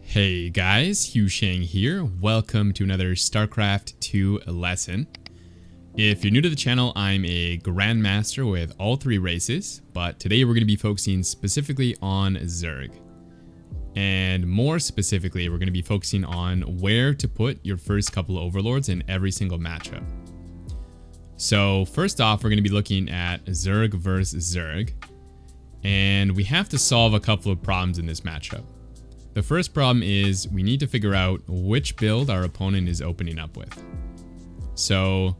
Hey guys, HuShang here. Welcome to another StarCraft 2 lesson. If you're new to the channel, I'm a Grandmaster with all three races, but today we're going to be focusing specifically on Zerg. And more specifically, we're going to be focusing on where to put your first couple of Overlords in every single matchup. So first off, we're going to be looking at Zerg versus Zerg, and we have to solve a couple of problems in this matchup. The first problem is we need to figure out which build our opponent is opening up with. So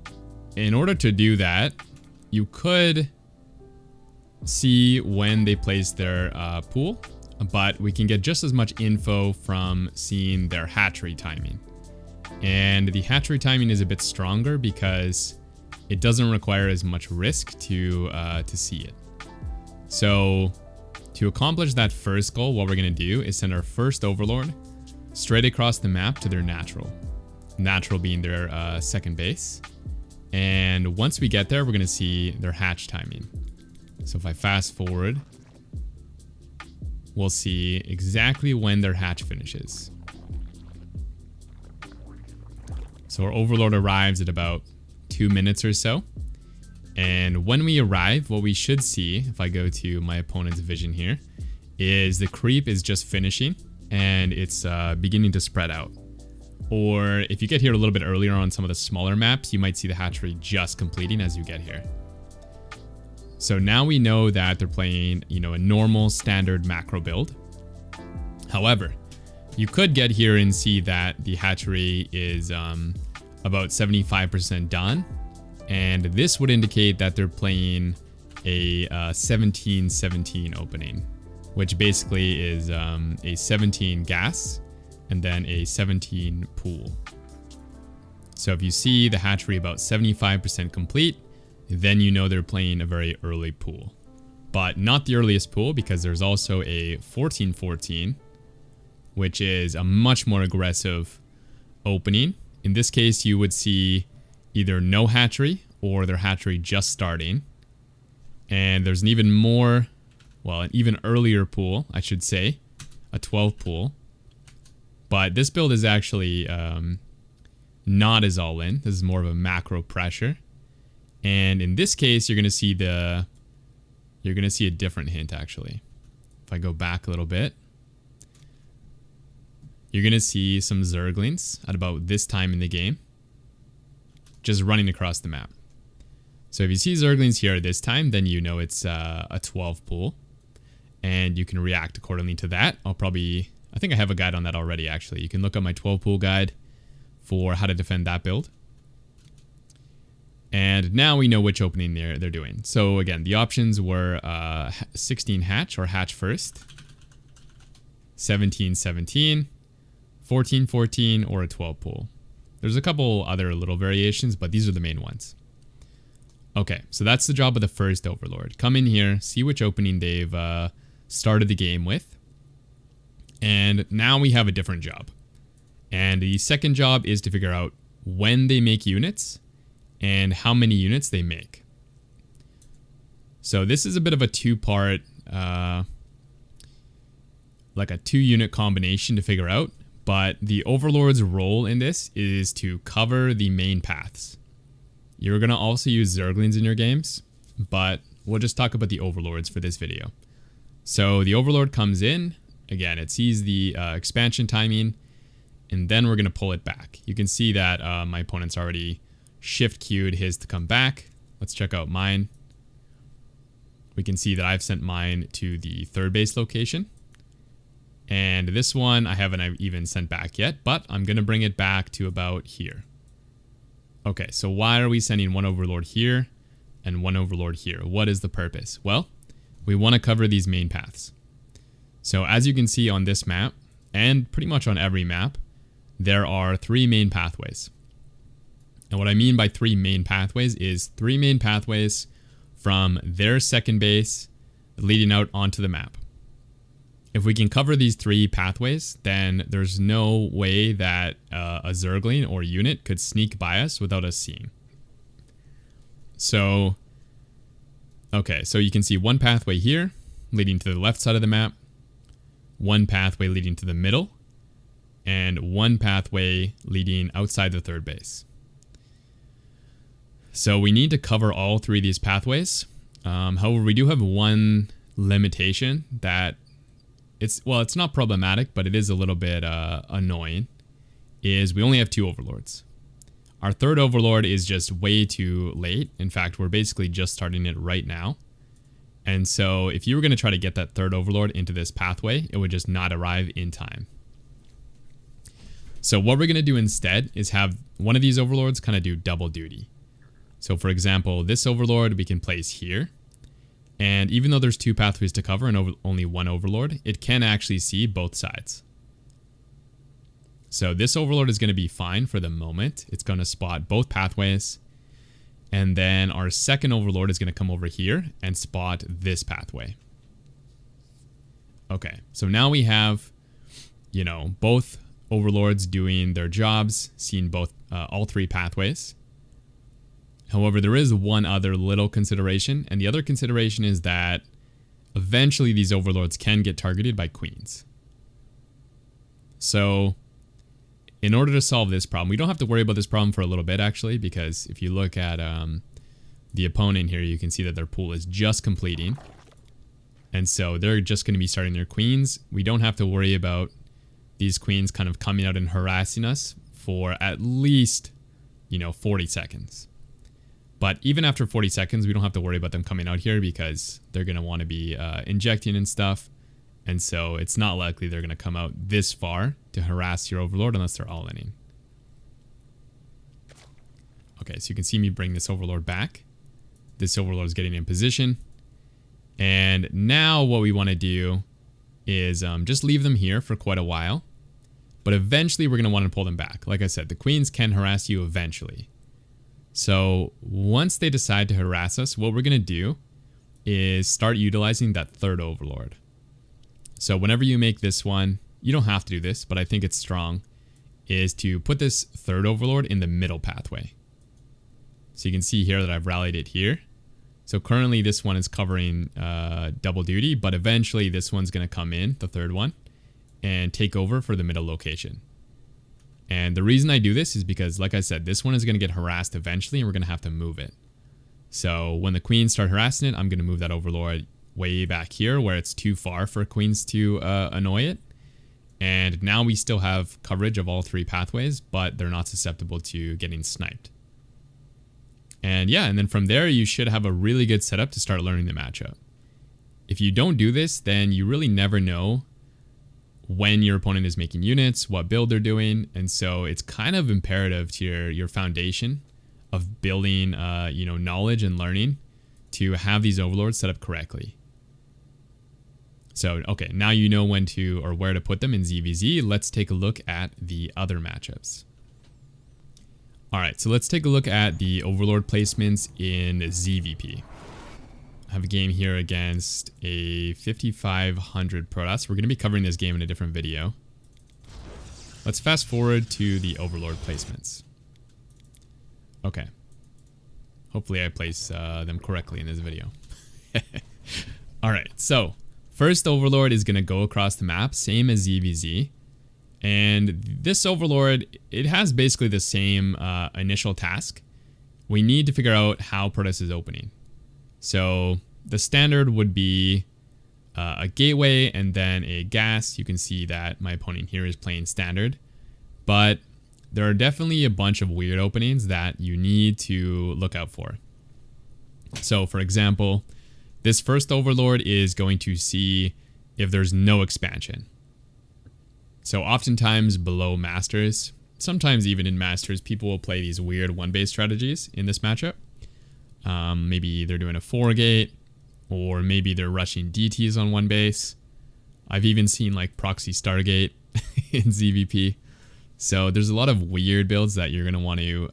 in order to do that, you could see when they place their pool, but we can get just as much info from seeing their hatchery timing. And the hatchery timing is a bit stronger because it doesn't require as much risk to see it. So to accomplish that first goal, what we're going to do is send our first Overlord straight across the map to their natural. Natural being their second base. And once we get there, we're going to see their hatch timing. So if I fast forward, we'll see exactly when their hatch finishes. So our Overlord arrives at about 2 minutes or so. And when we arrive, what we should see, if I go to my opponent's vision here, is the creep is just finishing and it's beginning to spread out. Or if you get here a little bit earlier on some of the smaller maps, you might see the hatchery just completing as you get here. So now we know that they're playing, a normal standard macro build. However, you could get here and see that the hatchery is about 75% done. And this would indicate that they're playing a 17-17 opening, which basically is a 17 gas and then a 17 pool. So if you see the hatchery about 75% complete, then you know they're playing a very early pool. But not the earliest pool, because there's also a 14-14, which is a much more aggressive opening. In this case, you would see either no hatchery or their hatchery just starting. And there's an even more, an even earlier pool, I should say, a 12 pool. But this build is actually not as all in. This is more of a macro pressure. And in this case, you're going to see a different hint actually. If I go back a little bit, you're going to see some Zerglings at about this time in the game, just running across the map. So if you see Zerglings here this time, then you know it's a 12 pool, and you can react accordingly to that. I think I have a guide on that already actually. You can look up my 12 pool guide for how to defend that build. And now we know which opening they're doing. So again, the options were 16 hatch or hatch first, 17-17, 14-14, or a 12 pool. There's a couple other little variations, but these are the main ones. Okay, so that's the job of the first Overlord. Come in here, see which opening they've started the game with. And now we have a different job. And the second job is to figure out when they make units and how many units they make. So this is a bit of a two-part, like a 2-unit combination to figure out. But the Overlord's role in this is to cover the main paths. You're going to also use Zerglings in your games, but we'll just talk about the Overlords for this video. So the Overlord comes in, again, it sees the expansion timing, and then we're going to pull it back. You can see that my opponent's already shift queued his to come back. Let's check out mine. We can see that I've sent mine to the third base location. And this one I haven't even sent back yet, but I'm going to bring it back to about here. Okay, so why are we sending one Overlord here and one Overlord here? What is the purpose? Well, we want to cover these main paths. So as you can see on this map, and pretty much on every map, there are 3 main pathways. And what I mean by 3 main pathways is 3 main pathways from their second base leading out onto the map. If we can cover these 3 pathways, then there's no way that a Zergling or unit could sneak by us without us seeing. So, okay, so you can see one pathway here leading to the left side of the map, one pathway leading to the middle, and one pathway leading outside the third base. So we need to cover all three of these pathways. However, we do have one limitation that it's not problematic, but it is a little bit annoying, is we only have 2 overlords. Our third overlord is just way too late. In fact, we're basically just starting it right now. And so if you were going to try to get that third overlord into this pathway, it would just not arrive in time. So what we're going to do instead is have one of these overlords kind of do double duty. So for example, this overlord we can place here. And even though there's 2 pathways to cover and only one overlord, it can actually see both sides. So this overlord is going to be fine for the moment. It's going to spot both pathways. And then our second overlord is going to come over here and spot this pathway. Okay, so now we have, both overlords doing their jobs, seeing all 3 pathways. However, there is one other little consideration, and the other consideration is that eventually these overlords can get targeted by queens. So in order to solve this problem, we don't have to worry about this problem for a little bit actually, because if you look at the opponent here, you can see that their pool is just completing. And so they're just going to be starting their queens. We don't have to worry about these queens kind of coming out and harassing us for at least, 40 seconds. But even after 40 seconds, we don't have to worry about them coming out here because they're going to want to be injecting and stuff. And so it's not likely they're going to come out this far to harass your overlord unless they're all-inning. Okay, so you can see me bring this overlord back. This overlord is getting in position. And now what we want to do is just leave them here for quite a while. But eventually we're going to want to pull them back. Like I said, the queens can harass you eventually. So once they decide to harass us, what we're going to do is start utilizing that third overlord. So whenever you make this one, you don't have to do this, but I think it's strong, is to put this third overlord in the middle pathway. So you can see here that I've rallied it here. So currently this one is covering double duty, but eventually this one's going to come in, the third one, and take over for the middle location. And the reason I do this is because, like I said, this one is going to get harassed eventually and we're going to have to move it. So when the queens start harassing it, I'm going to move that overlord way back here where it's too far for queens to annoy it. And now we still have coverage of all 3 pathways, but they're not susceptible to getting sniped. And yeah, and then from there, you should have a really good setup to start learning the matchup. If you don't do this, then you really never know when your opponent is making units, what build they're doing. And so it's kind of imperative to your foundation of building, knowledge and learning to have these overlords set up correctly. So, okay, now you know when to or where to put them in ZVZ. Let's take a look at the other matchups. All right, so let's take a look at the overlord placements in ZVP. I have a game here against a 5500 Protoss. We're going to be covering this game in a different video. Let's fast forward to the overlord placements. Okay. Hopefully I place them correctly in this video. All right, so first overlord is going to go across the map, same as ZVZ. And this overlord, it has basically the same initial task. We need to figure out how Protoss is opening. So the standard would be a gateway and then a gas. You can see that my opponent here is playing standard. But there are definitely a bunch of weird openings that you need to look out for. So for example, this first overlord is going to see if there's no expansion. So oftentimes below masters, sometimes even in masters, people will play these weird one-base strategies in this matchup. Maybe they're doing a 4-gate, or maybe they're rushing DTs on one base. I've even seen like proxy Stargate in ZVP. So there's a lot of weird builds that you're going to want to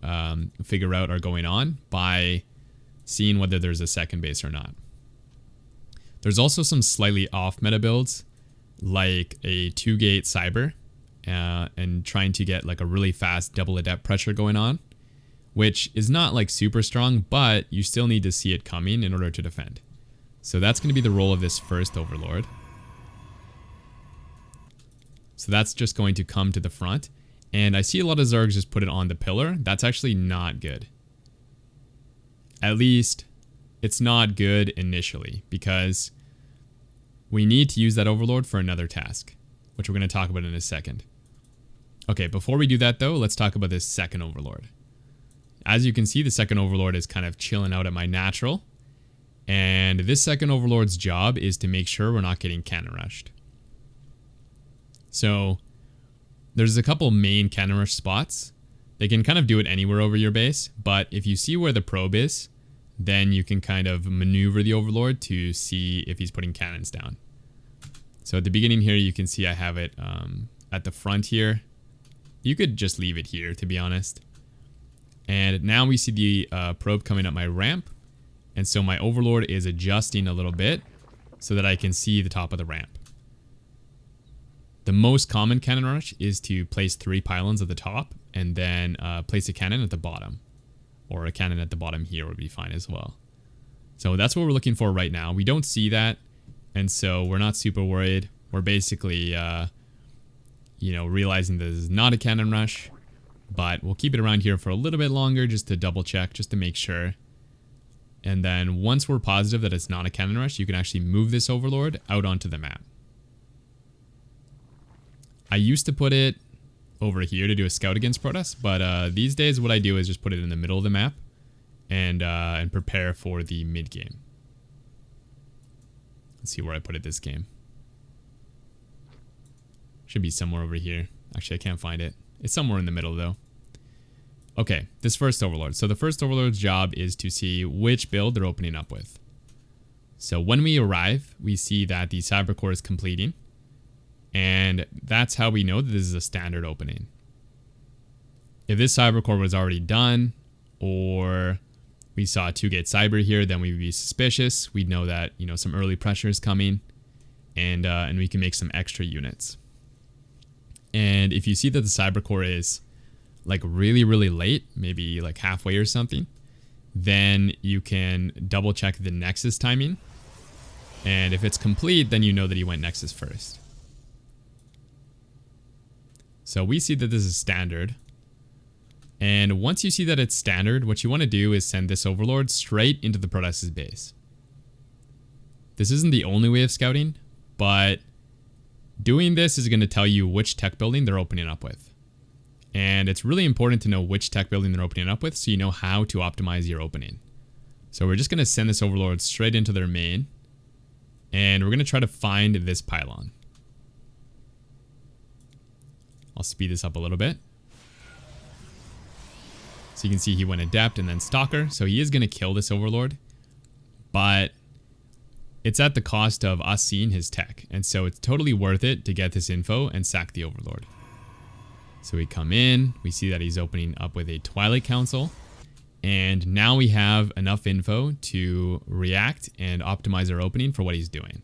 figure out are going on by seeing whether there's a second base or not. There's also some slightly off meta builds, like a 2-gate cyber, and trying to get like a really fast double adept pressure going on, which is not like super strong, but you still need to see it coming in order to defend. So that's going to be the role of this first overlord. So that's just going to come to the front. And I see a lot of Zergs just put it on the pillar. That's actually not good. At least it's not good initially, because we need to use that Overlord for another task, which we're going to talk about in a second. Okay, before we do that though, let's talk about this second Overlord. As you can see, the second Overlord is kind of chilling out at my natural. And this second Overlord's job is to make sure we're not getting cannon rushed. So there's a couple main cannon rush spots. They can kind of do it anywhere over your base, but if you see where the probe is, then you can kind of maneuver the Overlord to see if he's putting cannons down. So at the beginning here, you can see I have it at the front here. You could just leave it here, to be honest. And now we see the probe coming up my ramp. And so my Overlord is adjusting a little bit so that I can see the top of the ramp. The most common cannon rush is to place 3 pylons at the top and then place a cannon at the bottom. Or a cannon at the bottom here would be fine as well. So that's what we're looking for right now. We don't see that, and so we're not super worried. We're basically, realizing this is not a cannon rush, but we'll keep it around here for a little bit longer just to double check, just to make sure. And then once we're positive that it's not a cannon rush, you can actually move this Overlord out onto the map. I used to put it over here to do a scout against Protoss, but these days what I do is just put it in the middle of the map and prepare for the mid game. Let's see where I put it this game. Should be somewhere over here. Actually, I can't find it. It's somewhere in the middle though. Okay, this first Overlord. So the first Overlord's job is to see which build they're opening up with. So when we arrive, we see that the Cyber Core is completing. And that's how we know that this is a standard opening. If this Cyber Core was already done, or we saw a 2-gate Cyber here, then we'd be suspicious. We'd know that, some early pressure is coming, and we can make some extra units. And if you see that the Cyber Core is like really, really late, maybe like halfway or something, then you can double check the Nexus timing. And if it's complete, then you know that he went Nexus first. So we see that this is standard. And once you see that it's standard, what you want to do is send this Overlord straight into the Protoss' base. This isn't the only way of scouting, but doing this is going to tell you which tech building they're opening up with. And it's really important to know which tech building they're opening up with so you know how to optimize your opening. So we're just going to send this Overlord straight into their main. And we're going to try to find this pylon. I'll speed this up a little bit. So you can see he went Adept and then Stalker. So he is going to kill this Overlord. But it's at the cost of us seeing his tech. And so it's totally worth it to get this info and sack the Overlord. So we come in. We see that he's opening up with a Twilight Council. And now we have enough info to react and optimize our opening for what he's doing.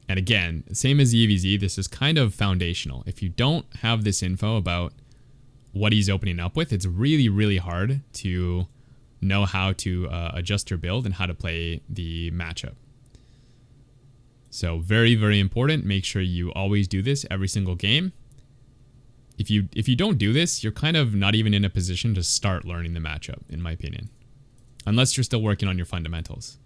And again, same as EVZ, this is kind of foundational. If you don't have this info about what he's opening up with, it's really, really hard to know how to adjust your build and how to play the matchup. So very, very important. Make sure you always do this every single game. If you don't do this, you're kind of not even in a position to start learning the matchup, in my opinion. Unless you're still working on your fundamentals.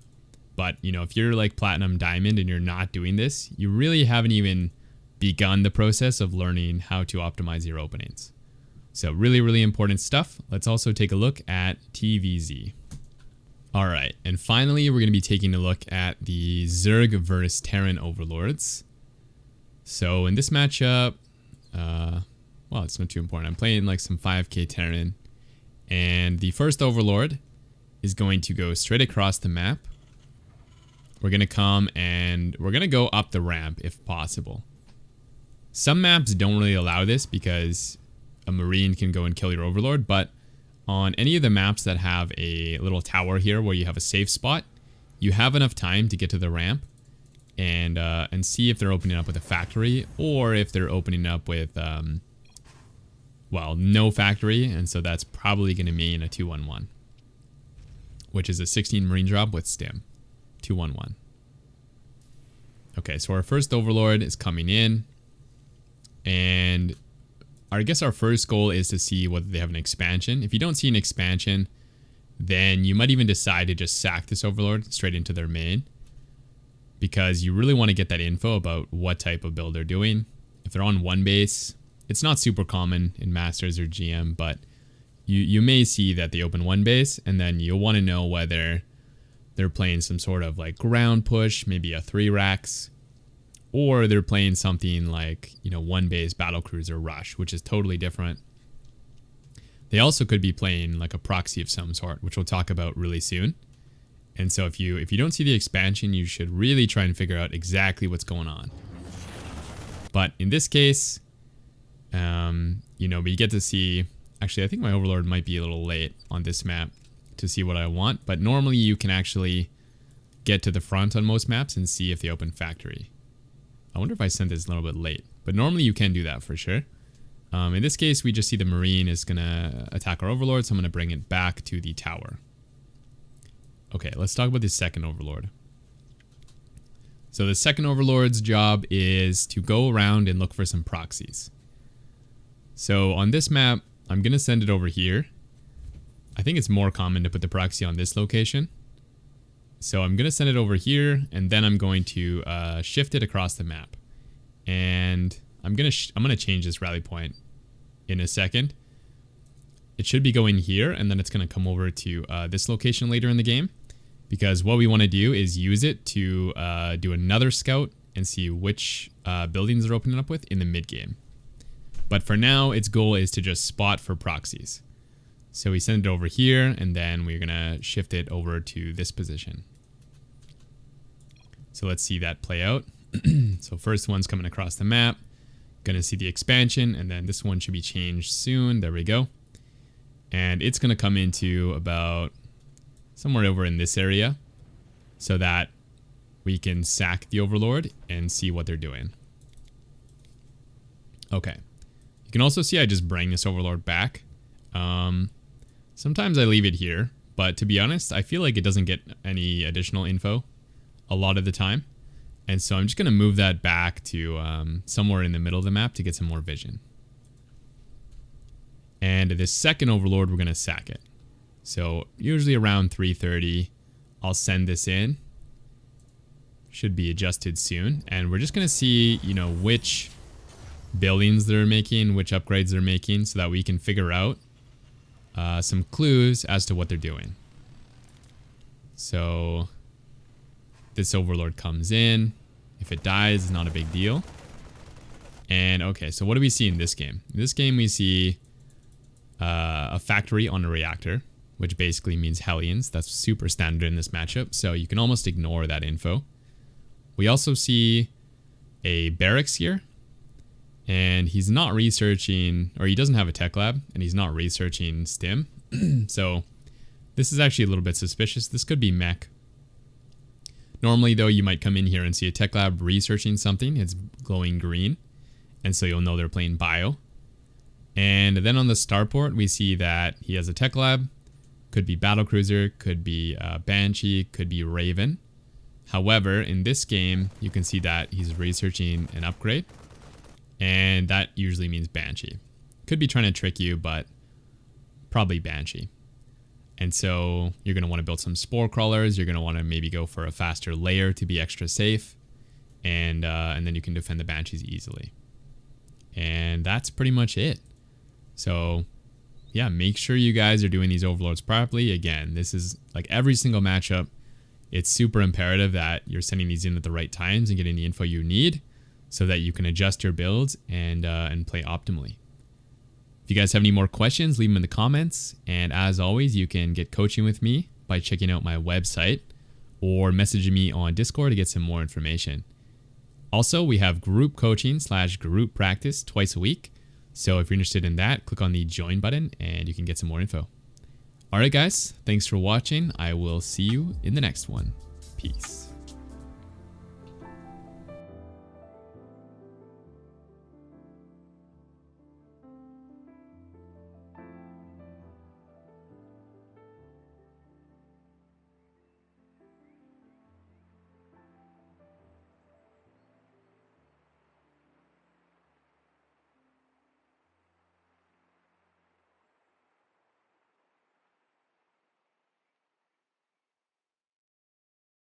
But, if you're like Platinum Diamond and you're not doing this, you really haven't even begun the process of learning how to optimize your openings. So really, really important stuff. Let's also take a look at TVZ. All right, and finally, we're going to be taking a look at the Zerg versus Terran Overlords. So in this matchup, well, it's not too important. I'm playing like some 5k Terran, and the first Overlord is going to go straight across the map. We're going to come and we're going to go up the ramp if possible. Some maps don't really allow this because a Marine can go and kill your Overlord, but on any of the maps that have a little tower here where you have a safe spot, you have enough time to get to the ramp and see if they're opening up with a factory or if they're opening up with, well, no factory, and so that's probably going to mean a 2-1-1, which is a 16 Marine drop with stim. 2-1-1. Okay, so our first Overlord is coming in, And I guess our first goal is to see whether they have an expansion. If you don't see an expansion, then you might even decide to just sack this Overlord straight into their main, because you really want to get that info about what type of build they're doing. If they're on one base, it's not super common in Masters or GM, but you may see that they open one base, and then you'll want to know whether they're playing some sort of like ground push, maybe a 3 racks, or they're playing something like, you know, one base battlecruiser rush, which is totally different. They also could be playing like a proxy of some sort, which we'll talk about really soon. And so if you don't see the expansion, you should really try and figure out exactly what's going on. But in this case, you know, we get to see, actually, I think my Overlord might be a little late on this map to see what I want, but normally you can actually get to the front on most maps and see if they open factory. I wonder if I sent this a little bit late, but normally you can do that for sure. In this case, we just see the Marine is going to attack our Overlord, so I'm going to bring it back to the tower. Okay, let's talk about the second Overlord. So the second Overlord's job is to go around and look for some proxies. So on this map, I'm going to send it over here. I think it's more common to put the proxy on this location. So I'm going to send it over here, and then I'm going to shift it across the map. And I'm going to change this rally point in a second. It should be going here, and then it's going to come over to this location later in the game. Because what we want to do is use it to do another scout and see which buildings they're opening up with in the mid game. But for now, its goal is to just spot for proxies. So we send it over here, and then we're going to shift it over to this position. So let's see that play out. So first one's coming across the map. Going to see the expansion, and then this one should be changed soon. There we go. And it's going to come into about somewhere over in this area so that we can sack the Overlord and see what they're doing. Okay. You can also see I just bring this Overlord back. Sometimes I leave it here, but to be honest, I feel like it doesn't get any additional info a lot of the time. And so I'm just going to move that back to somewhere in the middle of the map to get some more vision. And this second Overlord, we're going to sack it. So usually around 3:30, I'll send this in. Should be adjusted soon. And we're just going to see, you know, which buildings they're making, which upgrades they're making, so that we can figure out some clues as to what they're doing. So this Overlord comes in. If it dies, it's not a big deal. And okay, so what do we see in this game? In this game, we see a factory on a reactor, which basically means Hellions. That's super standard in this matchup, so you can almost ignore that info. We also see a barracks here, and he's not researching, or he doesn't have a tech lab, and he's not researching stim. So this is actually a little bit suspicious. This could be mech. Normally, though, you might come in here and see a tech lab researching something. It's glowing green, and so you'll know they're playing bio. And then on the starport, we see that he has a tech lab. Could be battlecruiser, could be Banshee, could be Raven. However, in this game, you can see that he's researching an upgrade, and that usually means Banshee. Could be trying to trick you, but probably Banshee. And so you're going to want to build some spore crawlers. You're going to want to maybe go for a faster layer to be extra safe, and then you can defend the Banshees easily. And that's pretty much it. So yeah, make sure you guys are doing these Overlords properly. Again, this is like every single matchup. It's super imperative that you're sending these in at the right times and getting the info you need so that you can adjust your builds and play optimally. If you guys have any more questions, leave them in the comments. And as always, you can get coaching with me by checking out my website or messaging me on Discord to get some more information. Also, we have group coaching / group practice twice a week. So if you're interested in that, click on the join button and you can get some more info. All right, guys, thanks for watching. I will see you in the next one. Peace.